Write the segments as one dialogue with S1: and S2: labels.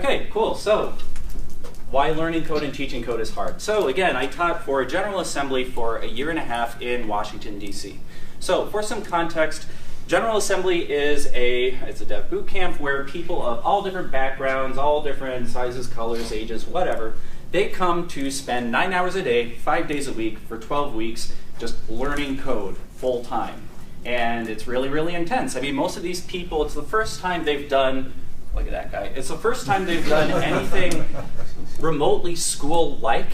S1: Okay, cool. So, why learning code and teaching code is hard? So again, I taught for General Assembly for a year and a half in Washington, D.C. So for some context, General Assembly is it's a dev boot camp where people of all different backgrounds, all different sizes, colors, ages, whatever, they come to spend 9 hours a day, 5 days a week for 12 weeks just learning code full time. And it's really, really intense. I mean, most of these people, it's the first time they've done, look at that guy, it's the first time they've done anything remotely school-like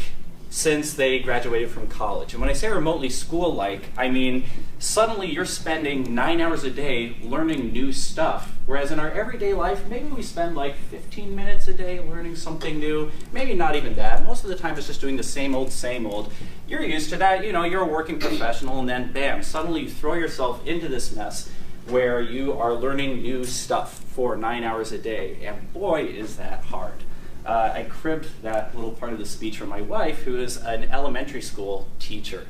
S1: since they graduated from college. And when I say remotely school-like, I mean suddenly you're spending 9 hours a day learning new stuff, whereas in our everyday life, maybe we spend like 15 minutes a day learning something new, maybe not even that. Most of the time it's just doing the same old, same old. You're used to that, you know, you're a working professional, and then bam, suddenly you throw yourself into this mess where you are learning new stuff for 9 hours a day, and boy, is that hard. I cribbed that little part of the speech from my wife, who is an elementary school teacher.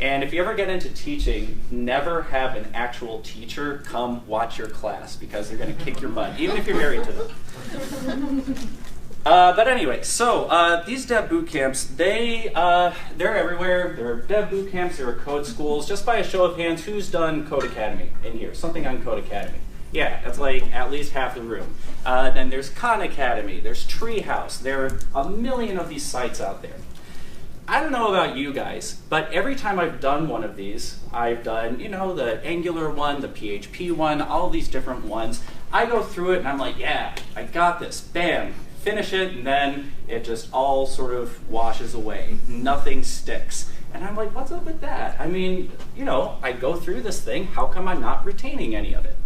S1: And if you ever get into teaching, never have an actual teacher come watch your class, because they're going to kick your butt, even if you're married to them. But anyway, so these dev boot camps, they're everywhere. There are dev boot camps, there are code schools. Just by a show of hands, who's done Code Academy in here? Something on Code Academy. Yeah, that's like at least half the room. Then there's Khan Academy, there's Treehouse. There are a million of these sites out there. I don't know about you guys, but every time I've done one of these, I've done, you know, the Angular one, the PHP one, all these different ones. I go through it and I'm like, yeah, I got this, bam, finish it, and then it just all sort of washes away. Nothing sticks. And I'm like, what's up with that? I mean, you know, I go through this thing, how come I'm not retaining any of it?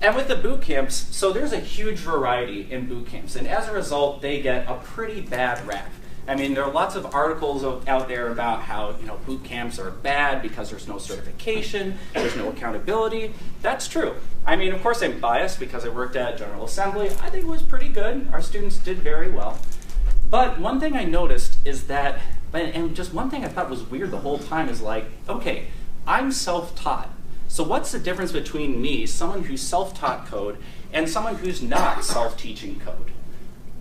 S1: And with the boot camps, so there's a huge variety in boot camps, and as a result, they get a pretty bad rap. I mean, there are lots of articles out there about how, you know, boot camps are bad because there's no certification, there's no accountability. That's true. I mean, of course, I'm biased because I worked at General Assembly. I think it was pretty good. Our students did very well. But one thing I noticed is that, and just one thing I thought was weird the whole time is like, okay, I'm self-taught. So what's the difference between me, someone who's self-taught code, and someone who's not self-teaching code?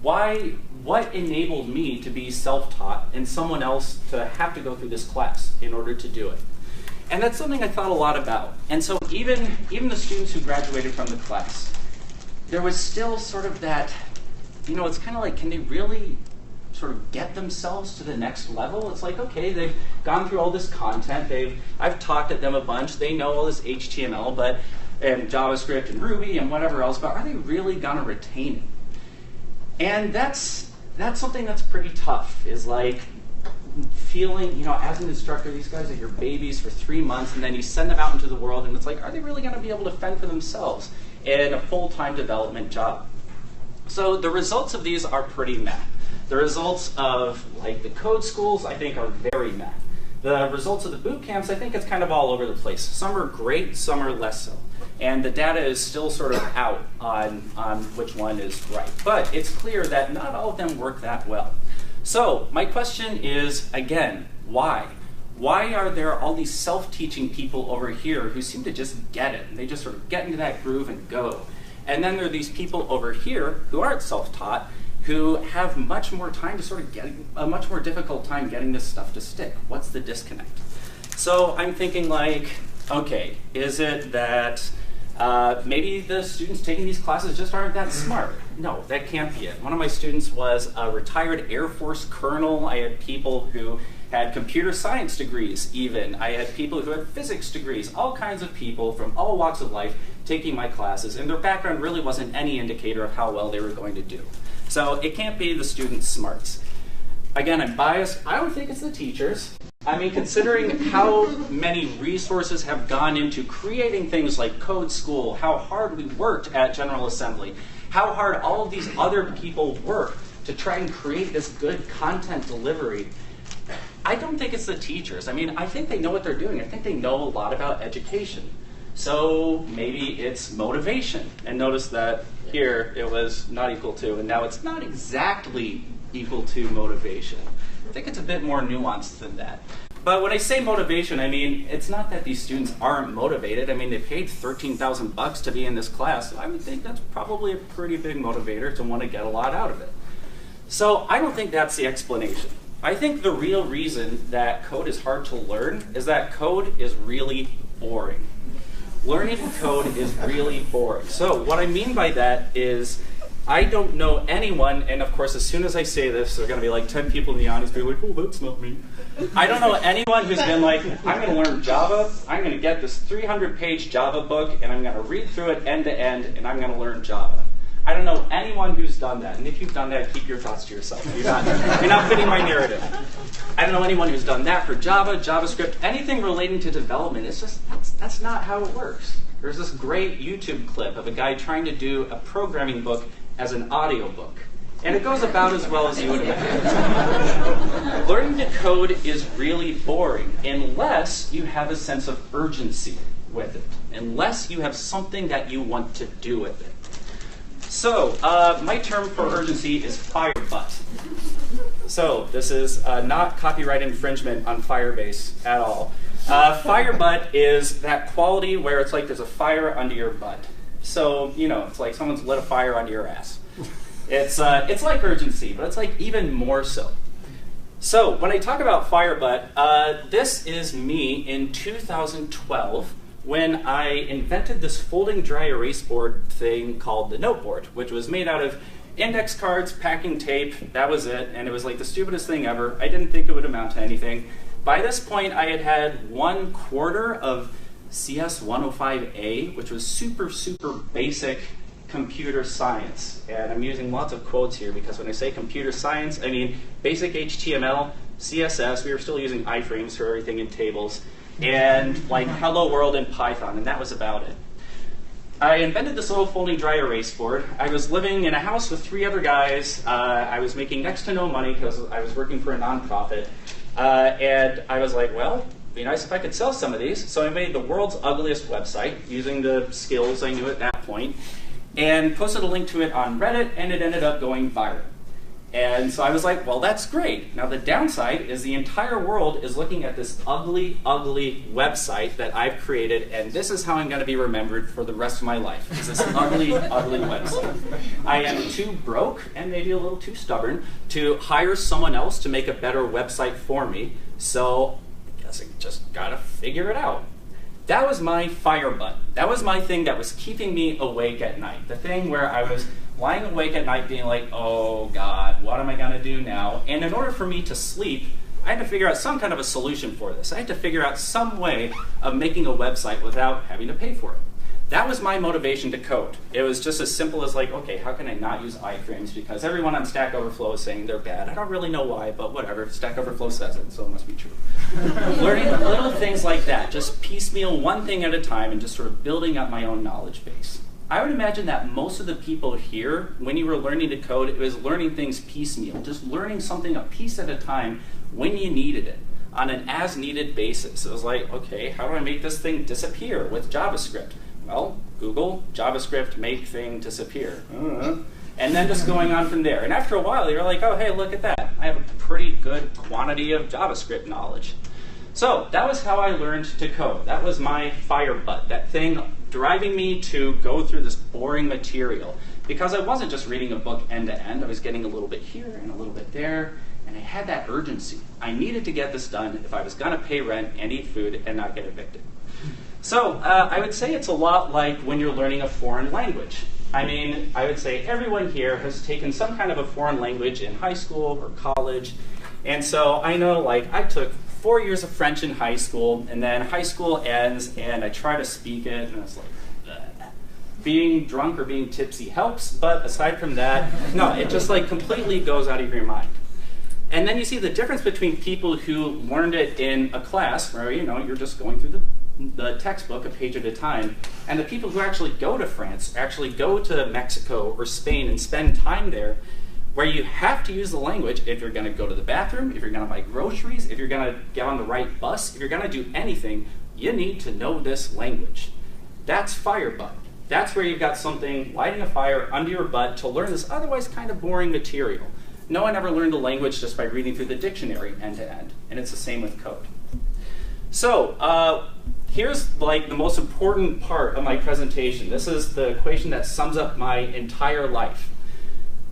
S1: What enabled me to be self-taught and someone else to have to go through this class in order to do it? And that's something I thought a lot about. And so even the students who graduated from the class, there was still sort of that, you know, it's kind of like, can they really sort of get themselves to the next level? It's like, okay, they've gone through all this content, I've talked at them a bunch, they know all this HTML and JavaScript and Ruby and whatever else, but are they really gonna retain it? And that's something that's pretty tough, is like feeling, you know, as an instructor, these guys are your babies for 3 months, and then you send them out into the world, and it's like, are they really gonna be able to fend for themselves in a full-time development job? So the results of these are pretty meh. The results of like the code schools, I think, are very meh. The results of the boot camps, I think it's kind of all over the place. Some are great, some are less so. And the data is still sort of out on which one is right. But it's clear that not all of them work that well. So my question is, again, why? Why are there all these self-teaching people over here who seem to just get it? And they just sort of get into that groove and go. And then there are these people over here who aren't self-taught, who have much more time to sort of get a much more difficult time getting this stuff to stick. What's the disconnect? So I'm thinking like, okay, is it that maybe the students taking these classes just aren't that smart? No, that can't be it. One of my students was a retired Air Force colonel. I had people who had computer science degrees even. I had people who had physics degrees, all kinds of people from all walks of life taking my classes, and their background really wasn't any indicator of how well they were going to do. So it can't be the students' smarts. Again, I'm biased. I don't think it's the teachers. I mean, considering how many resources have gone into creating things like Code School, how hard we worked at General Assembly, how hard all of these other people work to try and create this good content delivery, I don't think it's the teachers. I mean, I think they know what they're doing. I think they know a lot about education. So maybe it's motivation. And notice that here it was not equal to, and now it's not exactly equal to motivation. I think it's a bit more nuanced than that. But when I say motivation, I mean, it's not that these students aren't motivated. I mean, they paid $13,000 to be in this class. So I would think that's probably a pretty big motivator to want to get a lot out of it. So I don't think that's the explanation. I think the real reason that code is hard to learn is that code is really boring. Learning code is really boring. So what I mean by that is I don't know anyone, and of course as soon as I say this, there are going to be like 10 people in the audience being like, oh, that's not me. I don't know anyone who's been like, I'm going to learn Java, I'm going to get this 300-page Java book, and I'm going to read through it end to end, and I'm going to learn Java. I don't know anyone who's done that, and if you've done that, keep your thoughts to yourself. You're not fitting my narrative. I don't know anyone who's done that for Java, JavaScript, anything relating to development. It's just, that's not how it works. There's this great YouTube clip of a guy trying to do a programming book as an audio book. And it goes about as well as you would imagine. Learning to code is really boring unless you have a sense of urgency with it, unless you have something that you want to do with it. So, my term for urgency is FireButt. So, this is not copyright infringement on Firebase at all. FireButt is that quality where it's like there's a fire under your butt. So, you know, it's like someone's lit a fire under your ass. It's like urgency, but it's like even more so. So, when I talk about FireButt, this is me in 2012 when I invented this folding dry erase board thing called the Noteboard, which was made out of index cards, packing tape, that was it, and it was like the stupidest thing ever. I didn't think it would amount to anything. By this point, I had had 1/4 of CS 105A, which was super, super basic computer science. And I'm using lots of quotes here because when I say computer science, I mean basic HTML, CSS, we were still using iframes for everything in tables, and like Hello World in Python, and that was about it. I invented this little folding dry erase board. I was living in a house with 3 other guys. I was making next to no money because I was working for a nonprofit. And I was like, well, it'd be nice if I could sell some of these. So I made the world's ugliest website using the skills I knew at that point, and posted a link to it on Reddit, and it ended up going viral. And so I was like, well, that's great. Now the downside is the entire world is looking at this ugly, ugly website that I've created, and this is how I'm going to be remembered for the rest of my life, is this ugly, ugly website. I am too broke, and maybe a little too stubborn, to hire someone else to make a better website for me, so I guess I just got to figure it out. That was my FireButt. That was my thing that was keeping me awake at night. The thing where I was lying awake at night being like, oh God, what am I going to do now? And in order for me to sleep, I had to figure out some kind of a solution for this. I had to figure out some way of making a website without having to pay for it. That was my motivation to code. It was just as simple as like, okay, how can I not use iframes? Because everyone on Stack Overflow is saying they're bad. I don't really know why, but whatever. Stack Overflow says it, so it must be true. Learning little things like that, just piecemeal one thing at a time and just sort of building up my own knowledge base. I would imagine that most of the people here, when you were learning to code, it was learning things piecemeal, just learning something a piece at a time when you needed it, on an as-needed basis. It was like, okay, how do I make this thing disappear with JavaScript? Well, Google, JavaScript, make thing disappear. And then just going on from there. And after a while, you're like, oh, hey, look at that. I have a pretty good quantity of JavaScript knowledge. So that was how I learned to code. That was my FireButt, that thing driving me to go through this boring material. Because I wasn't just reading a book end to end. I was getting a little bit here and a little bit there. And I had that urgency. I needed to get this done if I was going to pay rent and eat food and not get evicted. So I would say it's a lot like when you're learning a foreign language. I mean, I would say everyone here has taken some kind of a foreign language in high school or college. And so I know, like, I took 4 years of French in high school, and then high school ends, and I try to speak it, and it's like, ugh. Being drunk or being tipsy helps, but aside from that, no, it just like completely goes out of your mind. And then you see the difference between people who learned it in a class, where, you know, you're just going through the textbook a page at a time, and the people who actually go to France, actually go to Mexico or Spain and spend time there, where you have to use the language if you're going to go to the bathroom, if you're going to buy groceries, if you're going to get on the right bus, if you're going to do anything, you need to know this language. That's FireButt. That's where you've got something lighting a fire under your butt to learn this otherwise kind of boring material. No one ever learned a language just by reading through the dictionary end to end, and it's the same with code. So here's like the most important part of my presentation. This is the equation that sums up my entire life.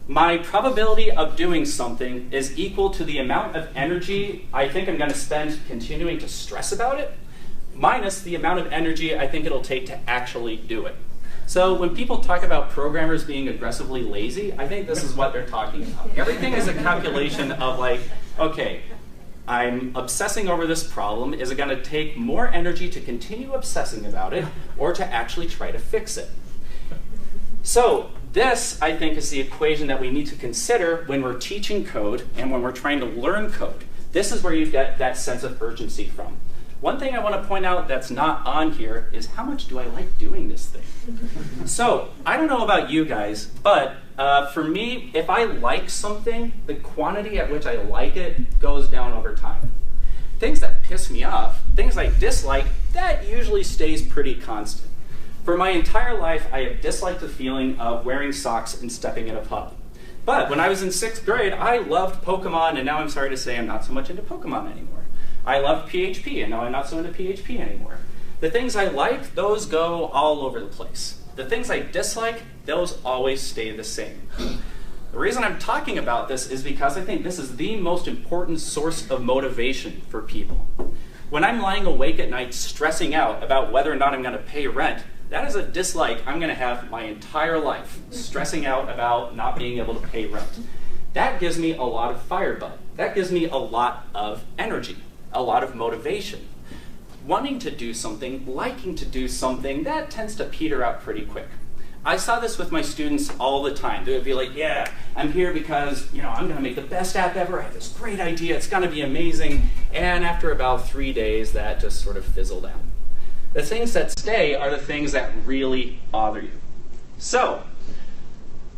S1: My probability of doing something is equal to the amount of energy I think I'm going to spend continuing to stress about it, minus the amount of energy I think it'll take to actually do it. So when people talk about programmers being aggressively lazy, I think this is what they're talking about. Everything is a calculation of like, okay, I'm obsessing over this problem. Is it going to take more energy to continue obsessing about it or to actually try to fix it? So this, I think, is the equation that we need to consider when we're teaching code and when we're trying to learn code. This is where you get that sense of urgency from. One thing I want to point out that's not on here is how much do I like doing this thing? So I don't know about you guys, but for me, if I like something, the quantity at which I like it goes down over time. Things that piss me off, things I dislike, that usually stays pretty constant. For my entire life, I have disliked the feeling of wearing socks and stepping in a puddle. But when I was in 6th grade, I loved Pokemon, and now I'm sorry to say I'm not so much into Pokemon anymore. I loved PHP, and now I'm not so into PHP anymore. The things I like, those go all over the place. The things I dislike, those always stay the same. The reason I'm talking about this is because I think this is the most important source of motivation for people. When I'm lying awake at night stressing out about whether or not I'm going to pay rent, that is a dislike I'm going to have my entire life, stressing out about not being able to pay rent. That gives me a lot of FireButt. That gives me a lot of energy, a lot of motivation. Wanting to do something, liking to do something, that tends to peter out pretty quick. I saw this with my students all the time. They would be like, yeah, I'm here because I'm going to make the best app ever. I have this great idea. It's going to be amazing. And after about 3 days, that just sort of fizzled out. The things that stay are the things that really bother you. So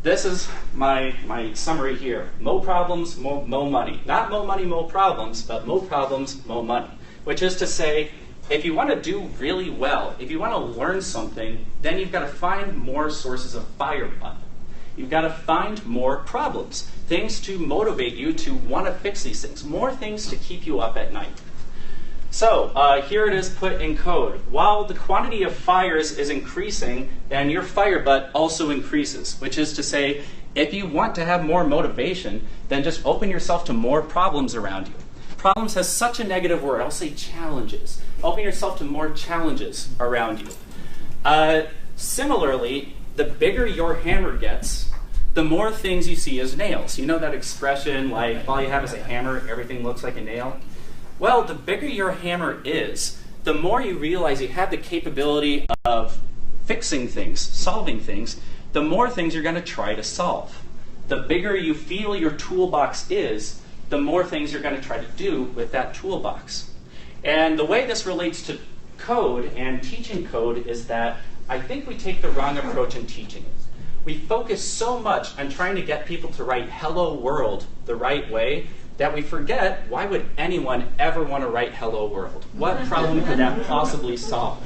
S1: this is my summary here. Mo problems, mo money. Not mo money, mo problems, but mo problems, mo money. Which is to say, if you want to do really well, if you want to learn something, then you've got to find more sources of FireButt. You've got to find more problems, things to motivate you to want to fix these things, more things to keep you up at night. So here it is put in code. While the quantity of fires is increasing, then your FireButt also increases, which is to say, if you want to have more motivation, then just open yourself to more problems around you. Problems has such a negative word. I'll say challenges. Open yourself to more challenges around you. Similarly, the bigger your hammer gets, the more things you see as nails. You know that expression, like, all you have is a hammer, everything looks like a nail? Well, the bigger your hammer is, the more you realize you have the capability of fixing things, solving things, the more things you're going to try to solve. The bigger you feel your toolbox is, the more things you're going to try to do with that toolbox. And the way this relates to code and teaching code is that I think we take the wrong approach in teaching it. We focus so much on trying to get people to write hello world the right way that we forget, why would anyone ever want to write hello world? What problem could that possibly solve?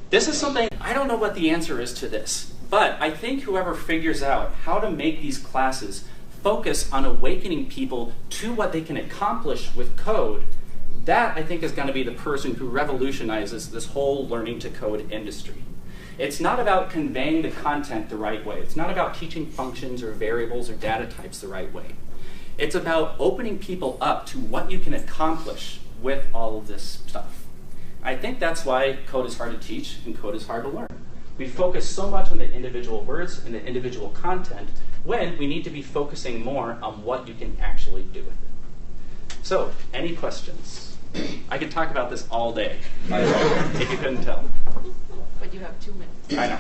S1: This is something, I don't know what the answer is to this, but I think whoever figures out how to make these classes focus on awakening people to what they can accomplish with code, that I think is going to be the person who revolutionizes this whole learning to code industry. It's not about conveying the content the right way. It's not about teaching functions or variables or data types the right way. It's about opening people up to what you can accomplish with all of this stuff. I think that's why code is hard to teach and code is hard to learn. We focus so much on the individual words and the individual content when we need to be focusing more on what you can actually do with it. So, any questions? I could talk about this all day, by the way, if you couldn't tell.
S2: But you have 2 minutes.
S1: I know.